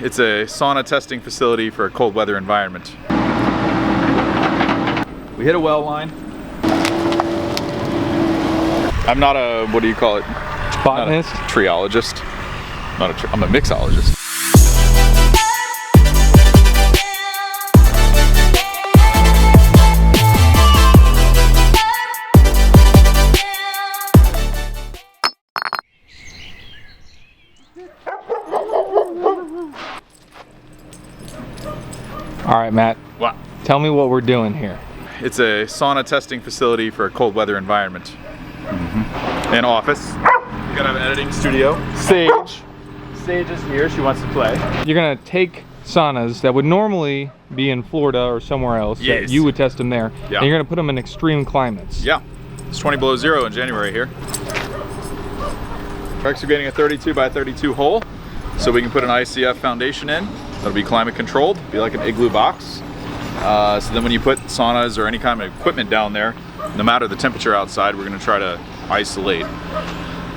It's a sauna testing facility for a cold weather environment. We hit a well line. I'm not a, what do you call it? Botanist? Not a triologist. I'm a mixologist. All right, Matt. What? Tell me what we're doing here. It's a sauna testing facility for a cold weather environment. An office. You gotta have an editing studio. Sage. Sage is here, she wants to play. You're gonna take saunas that would normally be in Florida or somewhere else. Yes. That you would test them there. Yeah. And you're gonna put them in extreme climates. Yeah. It's 20 below zero in January here. We're excavating a 32 by 32 hole so we can put an ICF foundation in. That'll be climate controlled, be like an igloo box. So then when you put saunas or any kind of equipment down there, no matter the temperature outside, we're gonna try to isolate,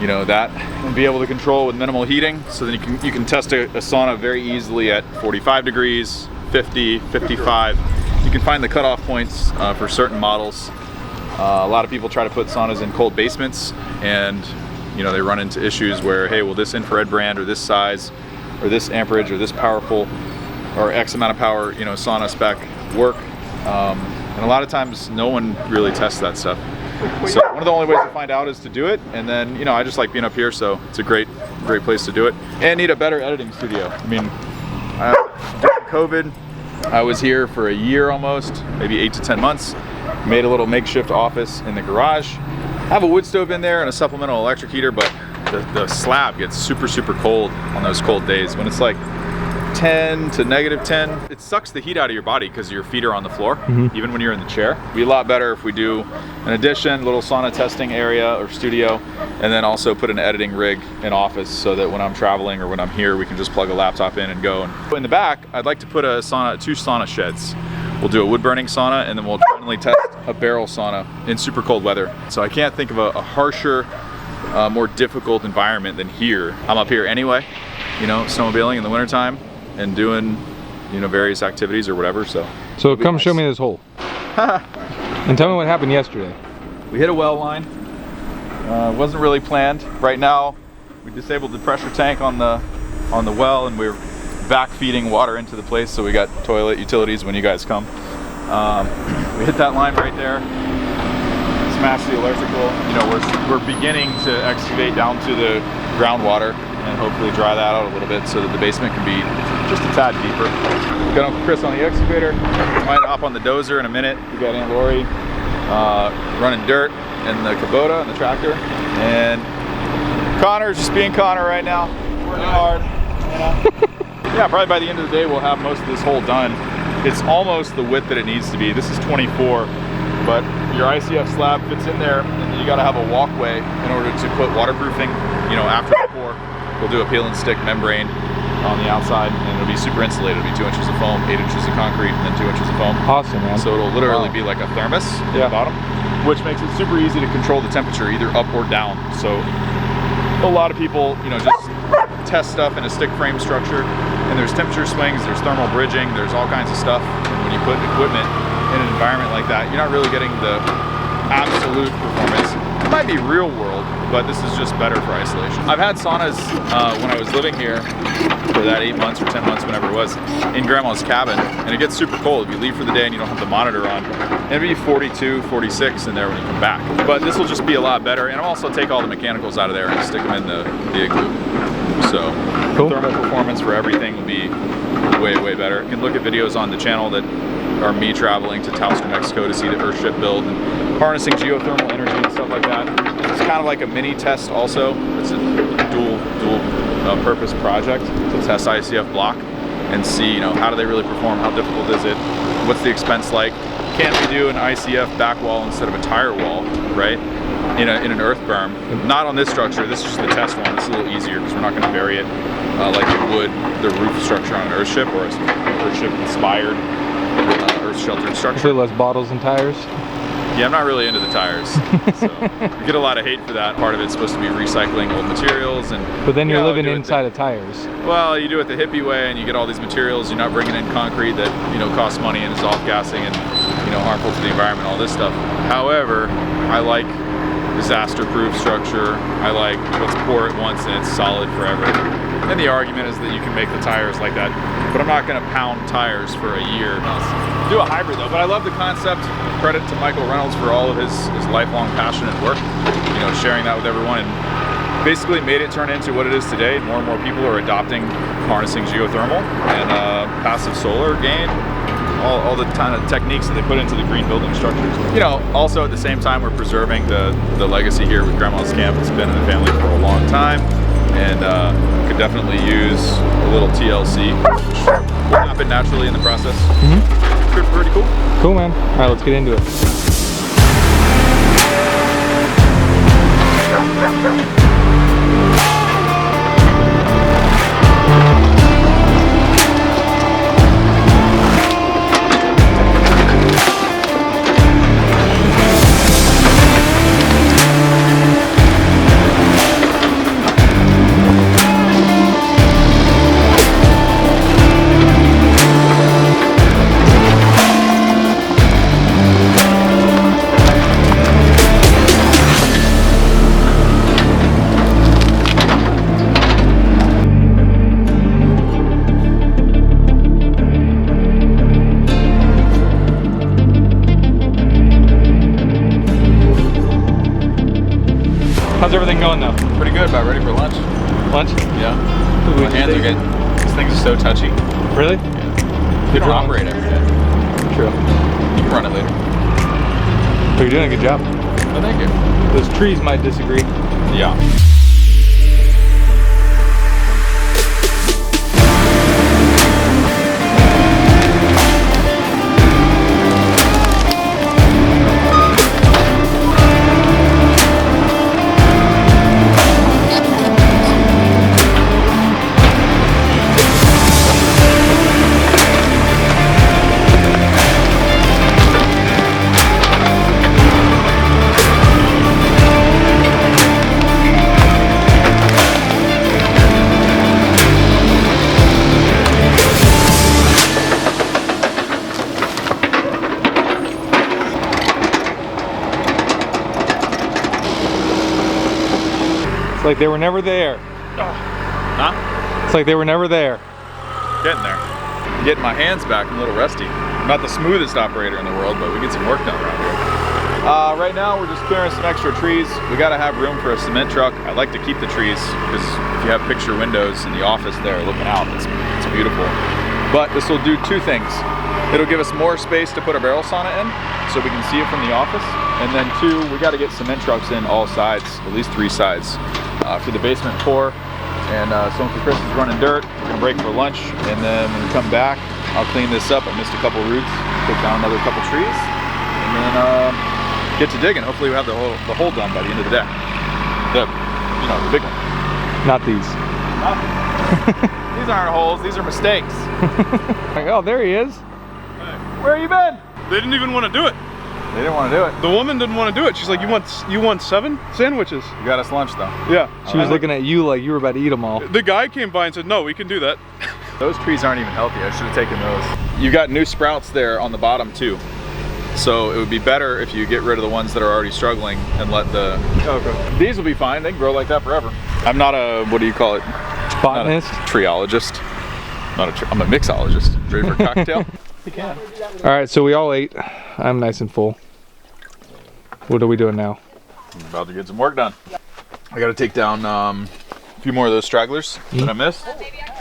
you know, that and be able to control with minimal heating. So then you can test a sauna very easily at 45 degrees, 50, 55. You can find the cutoff points for certain models. A lot of people try to put saunas in cold basements, and you know, they run into issues where, hey, will this infrared brand or this size or this amperage or this powerful or X amount of power, you know, sauna spec work? And a lot of times no one really tests that stuff. So one of the only ways to find out is to do it. And then, you know, I just like being up here, so it's a great place to do it. And need a better editing studio. I mean, during COVID, I was here for a year almost, maybe 8 to 10 months. Made a little makeshift office in the garage. I have a wood stove in there and a supplemental electric heater, but the slab gets super cold on those cold days. When it's like 10 to negative 10, it sucks the heat out of your body because your feet are on the floor, even when you're in the chair. It'd be a lot better if we do an addition, little sauna testing area or studio, and then also put an editing rig in office so that when I'm traveling or when I'm here, we can just plug a laptop in and go. And in the back, I'd like to put two sauna sheds. We'll do a wood burning sauna, and then we'll finally test a barrel sauna in super cold weather. So I can't think of a harsher, more difficult environment than here. I'm up here anyway, you know, snowmobiling in the wintertime and doing, you know, various activities or whatever. So come nice. Show me this hole. And tell me what happened yesterday. We hit a well line. Wasn't really planned. Right now, we disabled the pressure tank on the well, and we're back feeding water into the place, so we got toilet utilities when you guys come. We hit that line right there, smashed the electrical. You know, we're beginning to excavate down to the groundwater and hopefully dry that out a little bit so that the basement can be just a tad deeper. Got Uncle Chris on the excavator. Might hop on the dozer in a minute. We got Aunt Lori running dirt and the Kubota and the tractor, and Connor's just being Connor right now, working hard, you know. Yeah, probably by the end of the day we'll have most of this hole done. It's almost the width that it needs to be. This is 24, but your ICF slab fits in there, and then you gotta have a walkway in order to put waterproofing, you know, after the pour. We'll do a peel and stick membrane on the outside, and it'll be super insulated. It'll be 2 inches of foam, 8 inches of concrete, and then 2 inches of foam. Awesome, man. So it'll literally be like a thermos at the bottom, which makes it super easy to control the temperature, either up or down. So a lot of people, you know, just test stuff in a stick frame structure, and there's temperature swings, there's thermal bridging, there's all kinds of stuff. And when you put equipment in an environment like that, you're not really getting the absolute performance. It might be real world, but this is just better for isolation. I've had saunas when I was living here for that 8 months or 10 months, whenever it was, in Grandma's cabin, and it gets super cold. If you leave for the day and you don't have the monitor on, it'll be 42, 46 in there when you come back. But this will just be a lot better, and I'll also take all the mechanicals out of there and stick them in the igloo. So cool. Thermal performance for everything will be way better. You can look at videos on the channel that are me traveling to Taos, New Mexico to see the Earthship build and harnessing geothermal energy and stuff like that. It's kind of like a mini test also. It's a dual purpose project to test ICF block and see, you know, how do they really perform, how difficult is it, what's the expense like, can we do an ICF back wall instead of a tire wall, right? In an earth berm. Not on this structure, this is just the test one. This is a little easier because we're not going to bury it like you would the roof structure on an Earthship or an Earthship inspired earth sheltered structure. Less bottles and tires? Yeah, I'm not really into the tires. So you get a lot of hate for that. Part of it's supposed to be recycling old materials, and But then you're living inside of tires. Well, you do it the hippie way, and you get all these materials. You're not bringing in concrete that costs money and is off-gassing and harmful to the environment. All this stuff. However, I like disaster-proof structure. I like let's pour it once and it's solid forever. And the argument is that you can make the tires like that, but I'm not going to pound tires for a year. Do a hybrid though, but I love the concept. Credit to Michael Reynolds for all of his lifelong passionate work, sharing that with everyone, and basically made it turn into what it is today. More and more people are adopting harnessing geothermal and passive solar gain, all the kind of techniques that they put into the green building structures. Also at the same time, we're preserving the legacy here with Grandma's Camp. It's been in the family for a long time, and could definitely use a little TLC. Will happen naturally in the process. Pretty cool. Cool, man. All right, let's get into it. How's everything going though? Pretty good. About ready for lunch. Lunch? Yeah. My hands are getting. These things are so touchy. Really? Yeah. You don't operate every day. True. You can run it later. But you're doing a good job. Oh, thank you. Those trees might disagree. Yeah. It's like they were never there. Huh? It's like they were never there. Getting there. Getting my hands back. I'm a little rusty. I'm not the smoothest operator in the world, but we get some work done around here. Right now we're just clearing some extra trees. We got to have room for a cement truck. I like to keep the trees because if you have picture windows in the office there looking out, it's beautiful. But this will do two things. It'll give us more space to put a barrel sauna in so we can see it from the office. And then two, we got to get cement trucks in all sides, at least 3 sides, for the basement pour. And so Uncle Chris is running dirt. We're gonna break for lunch, and then when we come back, I'll clean this up. I missed a couple roots, take down another couple trees, and then get to digging. Hopefully we have the hole done by the end of the day. The big one. Not these. These aren't holes, these are mistakes. Like, oh, there he is. Hey. Where you been? They didn't even want to do it. They didn't want to do it. The woman didn't want to do it. She's like, you want 7 sandwiches? You got us lunch though. Yeah. She was looking at you like you were about to eat them all. The guy came by and said, no, we can do that. Those trees aren't even healthy. I should have taken those. You got new sprouts there on the bottom too. So it would be better if you get rid of the ones that are already struggling and let the... Okay. These will be fine. They can grow like that forever. I'm not a, what do you call it? Botanist? Not a treologist. I'm a mixologist. Ready for a cocktail? You can. All right, so we all ate. I'm nice and full. What are we doing now? I'm about to get some work done. I got to take down a few more of those stragglers that I missed,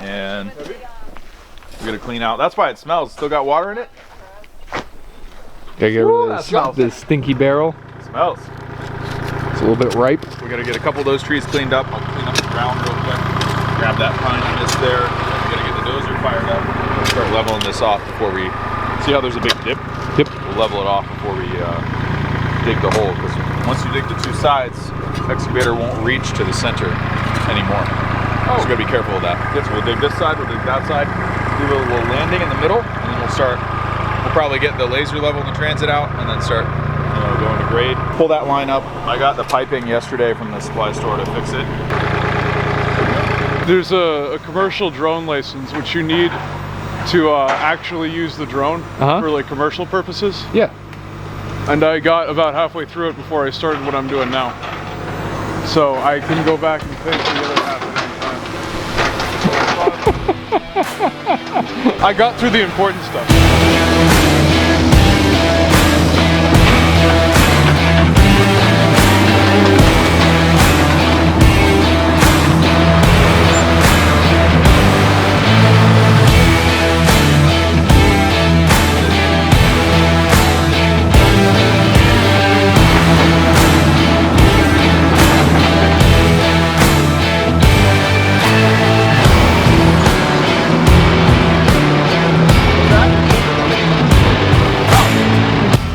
and we're gonna clean out. That's why it smells. Still got water in it. Gotta get rid of this stinky barrel. It smells. It's a little bit ripe. We gotta get a couple of those trees cleaned up. I'll clean up the ground real quick. Grab that pine I missed there. We gotta get the dozer fired up. We'll start leveling this off before we see how there's a big dip. Yep. We'll level it off before we dig the hole, because once you dig the 2 sides, excavator won't reach to the center anymore. So you gotta be careful of that. So we'll dig this side, we'll dig that side, do a little landing in the middle, and then we'll probably get the laser level and the transit out, and then start it'll go into grade. Pull that line up. I got the piping yesterday from the supply store to fix it. There's a commercial drone license which you need to actually use the drone for like commercial purposes. Yeah. And I got about halfway through it before I started what I'm doing now. So I can go back and finish the other half at any time. I got through the important stuff.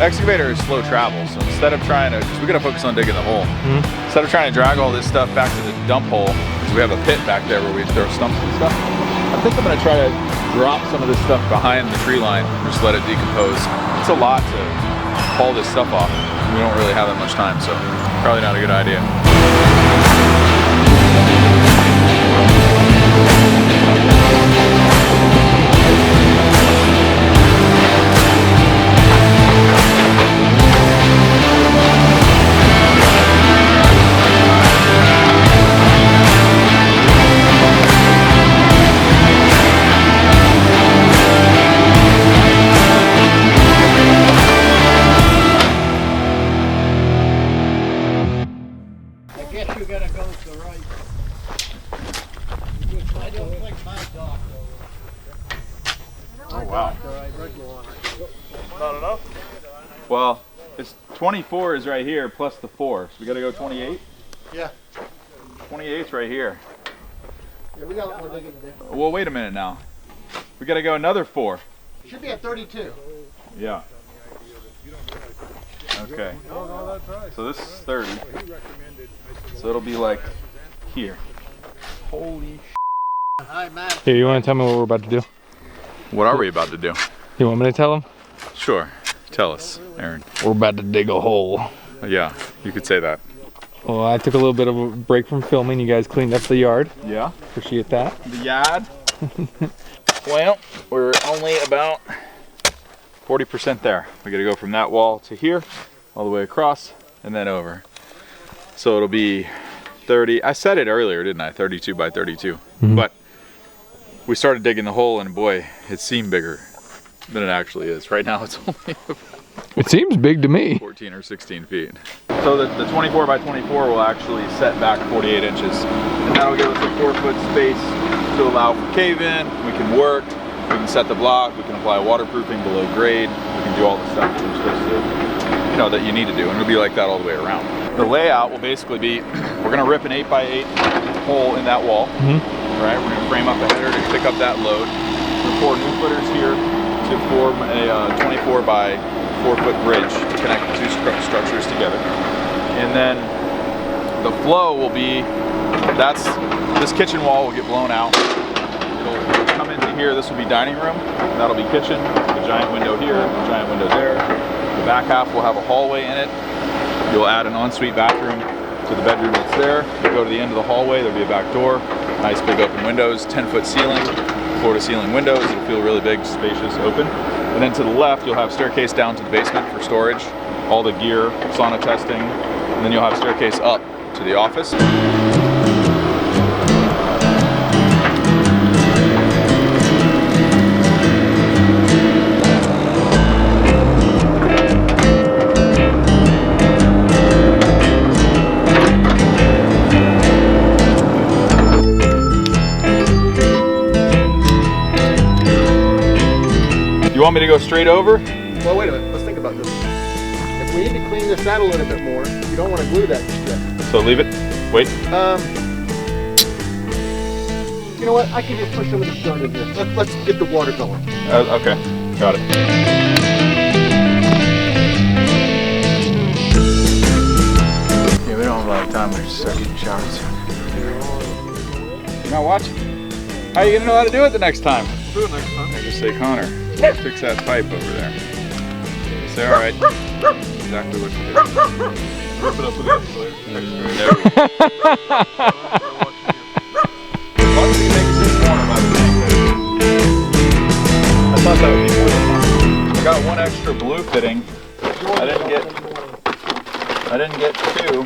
Excavator is slow travel, so instead of trying to, because we got to focus on digging the hole, instead of trying to drag all this stuff back to the dump hole, because we have a pit back there where we throw stumps and stuff, I think I'm going to try to drop some of this stuff behind the tree line and just let it decompose. It's a lot to haul this stuff off. We don't really have that much time, so probably not a good idea. Oh wow. Not enough? Well, it's 24 is right here plus the 4, so we got to go 28? Yeah. 28's right here. Yeah, we got more digging to do. Well, wait a minute now. We got to go another 4. Should be at 32. Yeah. Okay. So this is 30. So it'll be like here. Holy Hi, Matt. Here, you want to tell me what we're about to do? What are we about to do? You want me to tell them? Sure. Tell us, Aaron. We're about to dig a hole. Yeah, you could say that. Well, I took a little bit of a break from filming. You guys cleaned up the yard. Yeah. Appreciate that. The yard. Well, we're only about 40% there. We got to go from that wall to here, all the way across, and then over. So it'll be 30. I said it earlier, didn't I? 32 by 32. But we started digging the hole, and boy, it seemed bigger than it actually is. Right now, it's only It seems big to me. 14 or 16 feet. So the 24 by 24 will actually set back 48 inches. And that'll give us a 4-foot space to allow for cave-in. We can work, we can set the block, we can apply waterproofing below grade, we can do all the stuff that we're supposed to, you know, that you need to do. And it'll be like that all the way around. The layout will basically be, we're gonna rip an 8x8 hole in that wall. Right, we're gonna frame up a header to pick up that load. We're gonna pour new footers here to form a 24 by 4-foot bridge to connect the two structures together. And then the flow will be, this kitchen wall will get blown out. It'll come into here, this will be dining room, that'll be kitchen, a giant window here, a giant window there. The back half will have a hallway in it. You'll add an ensuite bathroom to the bedroom that's there. You go to the end of the hallway, there'll be a back door, nice big open windows, 10-foot ceiling, floor to ceiling windows. It'll feel really big, spacious, open. And then to the left, you'll have staircase down to the basement for storage, all the gear, sauna testing, and then you'll have staircase up to the office. You want me to go straight over? Well, wait a minute. Let's think about this. If we need to clean this out a little bit more, you don't want to glue that just yet. So leave it. Wait. You know what? I can just push some of the dirt in here. Let's get the water going. Okay. Got it. Yeah, we don't have a lot of time. We just start getting showers. You're not watching? How are you gonna know how to do it the next time? Do it next time. I just say, Connor, fix that pipe over there. Say, all right. exactly what to do. Rip it up with the excavator. No. Once you make this corner by the tank, I thought that would be more than fun. I got one extra blue fitting. I didn't get two.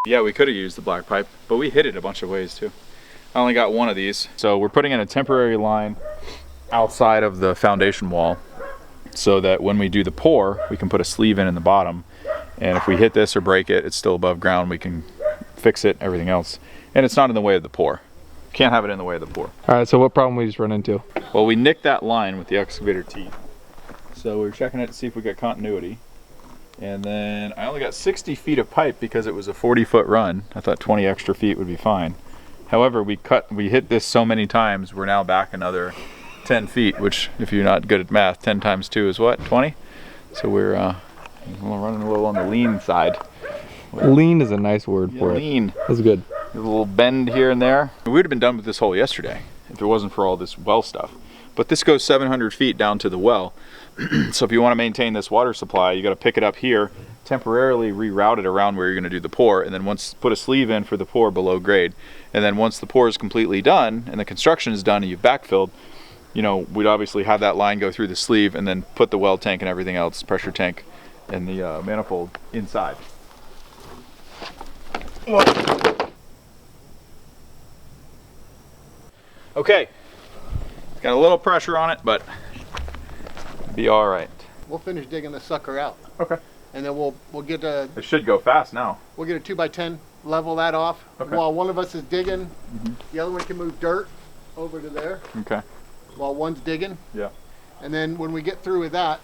Yeah, we could have used the black pipe, but we hit it a bunch of ways too. I only got one of these. So we're putting in a temporary line outside of the foundation wall so that when we do the pour, we can put a sleeve in the bottom. And if we hit this or break it, it's still above ground. We can fix it, everything else. And it's not in the way of the pour. Can't have it in the way of the pour. All right, so what problem we just run into? Well, we nicked that line with the excavator teeth. So we're checking it to see if we got continuity. And then I only got 60 feet of pipe because it was a 40-foot run. I thought 20 extra feet would be fine. However, we hit this so many times, we're now back another 10 feet, which if you're not good at math, 10 times 2 is what, 20? So we're running a little on the lean side. Lean is a nice word for it. Lean. That's good. A little bend here and there. We would have been done with this hole yesterday if it wasn't for all this well stuff. But this goes 700 feet down to the well. So if you want to maintain this water supply, you got to pick it up here, temporarily reroute it around where you're going to do the pour, and then put a sleeve in for the pour below grade. And then once the pour is completely done and the construction is done and you've backfilled, you know, we'd obviously have that line go through the sleeve and then put the well tank and everything else, pressure tank and the manifold inside. Okay, got a little pressure on it, but be all right. We'll finish digging the sucker out. Okay. And then we'll get a It should go fast now. we'll get a 2x10, level that off. Okay. While one of us is digging, the other one can move dirt over to there Okay. while one's digging. Yeah. And then when we get through with that,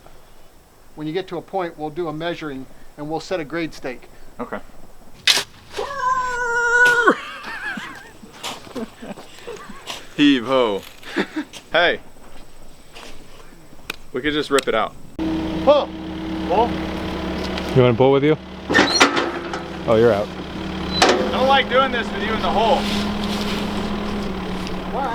when you get to a point, we'll do a measuring and we'll set a grade stake. Okay. Heave ho. Hey. We could just rip it out. Pull! Pull! You want to pull with you? Oh, you're out. I don't like doing this with you in the hole. Why?